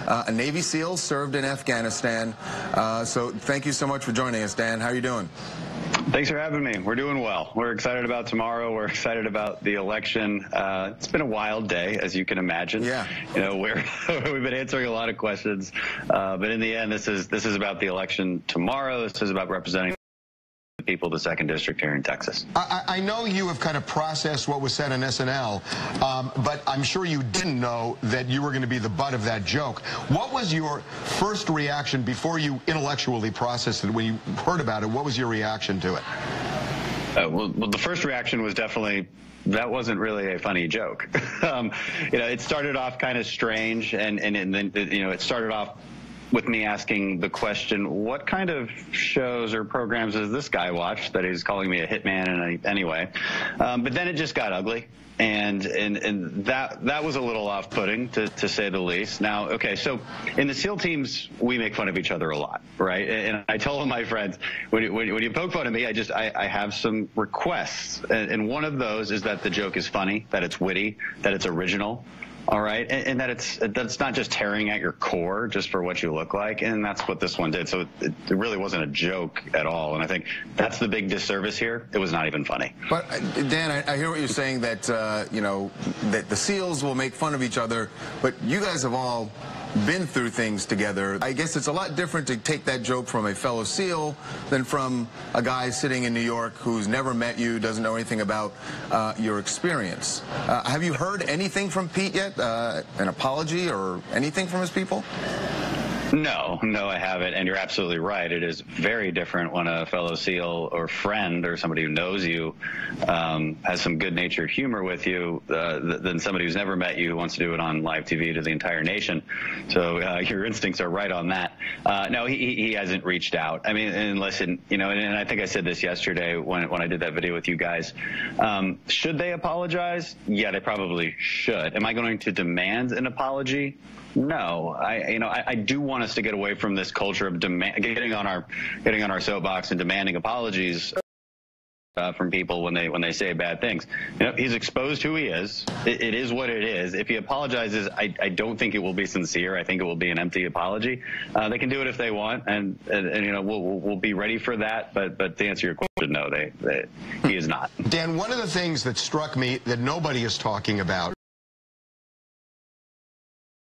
a Navy SEAL, served in Afghanistan. So thank you so much for joining us, Dan. How are you doing? Thanks for having me. We're doing well. We're excited about tomorrow. We're excited about the election. It's been a wild day, as you can imagine. Yeah. You know, we've been answering a lot of questions, but in the end, this is about the election tomorrow. This is about representing the people of the 2nd District here in Texas. I know you have kind of processed what was said on SNL, but I'm sure you didn't know that you were going to be the butt of that joke. What was your first reaction before you intellectually processed it? When you heard about it, what was your reaction to it? Well, the first reaction was definitely, that wasn't really a funny joke. You know, it started off kind of strange, and then, you know, it started off with me asking the question, what kind of shows or programs does this guy watch that he's calling me a hitman anyway? But then it just got ugly. And that was a little off-putting, to say the least. Now, okay, so in the SEAL teams, we make fun of each other a lot, right? And I tell all my friends, when you poke fun at me, I have some requests. And one of those is that the joke is funny, that it's witty, that it's original. All right, and that it's not just tearing at your core just for what you look like, and that's what this one did. So it really wasn't a joke at all, and I think that's the big disservice here. It was not even funny. But Dan, I hear what you're saying, that you know, that the SEALs will make fun of each other, but you guys have all been through things together. I guess it's a lot different to take that joke from a fellow SEAL than from a guy sitting in New York who's never met you, doesn't know anything about your experience. Have you heard anything from Pete yet? An apology or anything from his people? No, I haven't, and you're absolutely right. It is very different when a fellow SEAL or friend or somebody who knows you has some good-natured humor with you than somebody who's never met you who wants to do it on live TV to the entire nation. So your instincts are right on that. No, he hasn't reached out. I mean, and listen, you know, and I think I said this yesterday when I did that video with you guys. Should they apologize? Yeah, they probably should. Am I going to demand an apology? No, I do want us to get away from this culture of getting on our soapbox and demanding apologies from people when they say bad things. You know, he's exposed who he is. It is what it is. If he apologizes, I don't think it will be sincere. I think it will be an empty apology. They can do it if they want, and you know, we'll be ready for that. But to answer your question, no, he is not. Dan, one of the things that struck me that nobody is talking about.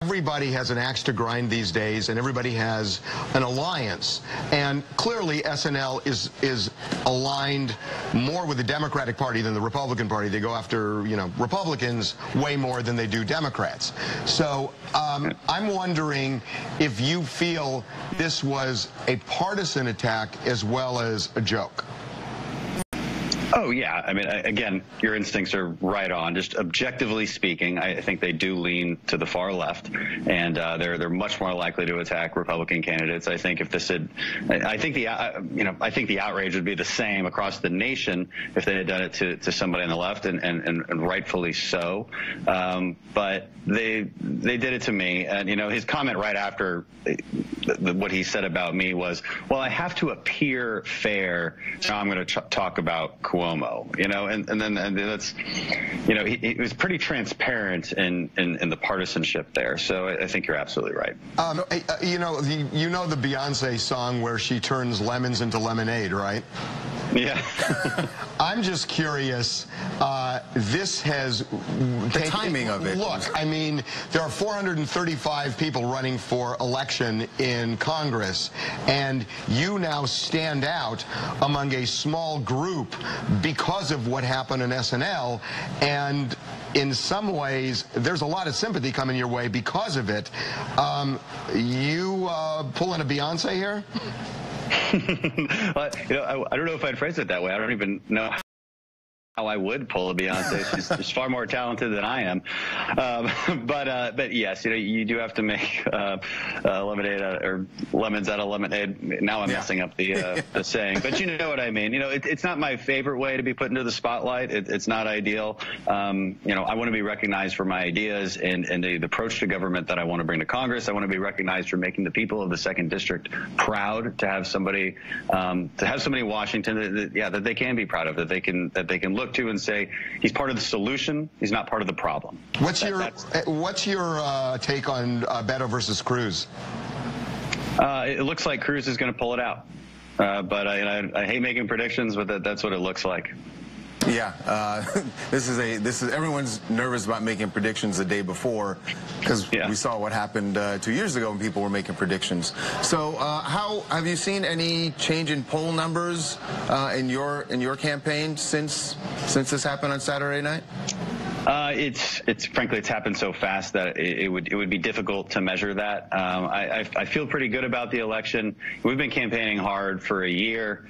Everybody has an axe to grind these days, and everybody has an alliance. And clearly, SNL is aligned more with the Democratic Party than the Republican Party. They go after, you know, Republicans way more than they do Democrats. So I'm wondering if you feel this was a partisan attack as well as a joke. Oh, yeah. I mean, again, your instincts are right on. Just objectively speaking, I think they do lean to the far left, and they're much more likely to attack Republican candidates. I think if this had, I think the outrage would be the same across the nation if they had done it to somebody on the left, and rightfully so. But they did it to me, and you know, his comment right after what he said about me was, well, I have to appear fair, so I'm going to talk about Cuomo, you know, and that's, you know, he was pretty transparent in the partisanship there. So I think you're absolutely right. You know the Beyonce song where she turns lemons into lemonade, right? Yeah. I'm just curious, this has the timing of it. Look, I mean, there are 435 people running for election in Congress, and you now stand out among a small group because of what happened in SNL, and in some ways, there's a lot of sympathy coming your way because of it. You pulling a Beyonce here? Well, you know, I don't know if I'd phrase it that way. I don't even know how I would pull a Beyonce. She's far more talented than I am. But yes, you know, you do have to make lemonade or lemons out of lemonade. Now I'm messing up the saying, but you know what I mean. You know, it's not my favorite way to be put into the spotlight. It's not ideal. You know, I want to be recognized for my ideas and the approach to government that I want to bring to Congress. I want to be recognized for making the people of the 2nd District proud, to have somebody in Washington that they can be proud of, that they can look look to and say he's part of the solution. He's not part of the problem. What's your take on Beto versus Cruz? It looks like Cruz is going to pull it out. But I hate making predictions, but that's what it looks like. Yeah, this is everyone's nervous about making predictions the day before because we saw what happened 2 years ago when people were making predictions. So, how have you seen any change in poll numbers in your campaign since this happened on Saturday night? Frankly, it's happened so fast that it would be difficult to measure that. I feel pretty good about the election. We've been campaigning hard for a year.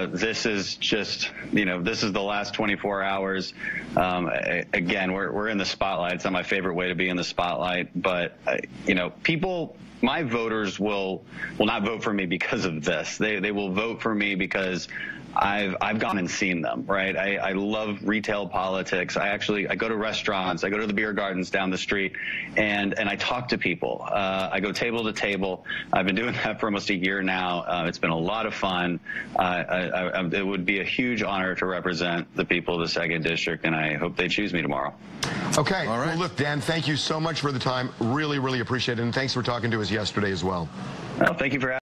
This is just, this is the last 24 hours. Again, we're in the spotlight. It's not my favorite way to be in the spotlight, but my voters will not vote for me because of this. They will vote for me because I've gone and seen them, right? I love retail politics. I go to restaurants. I go to the beer gardens down the street, and I talk to people. I go table to table. I've been doing that for almost a year now. It's been a lot of fun. It would be a huge honor to represent the people of the 2nd District, and I hope they choose me tomorrow. Okay. All right. Well, look, Dan, thank you so much for the time. Really, really appreciate it, and thanks for talking to us yesterday as well. Well, thank you for asking.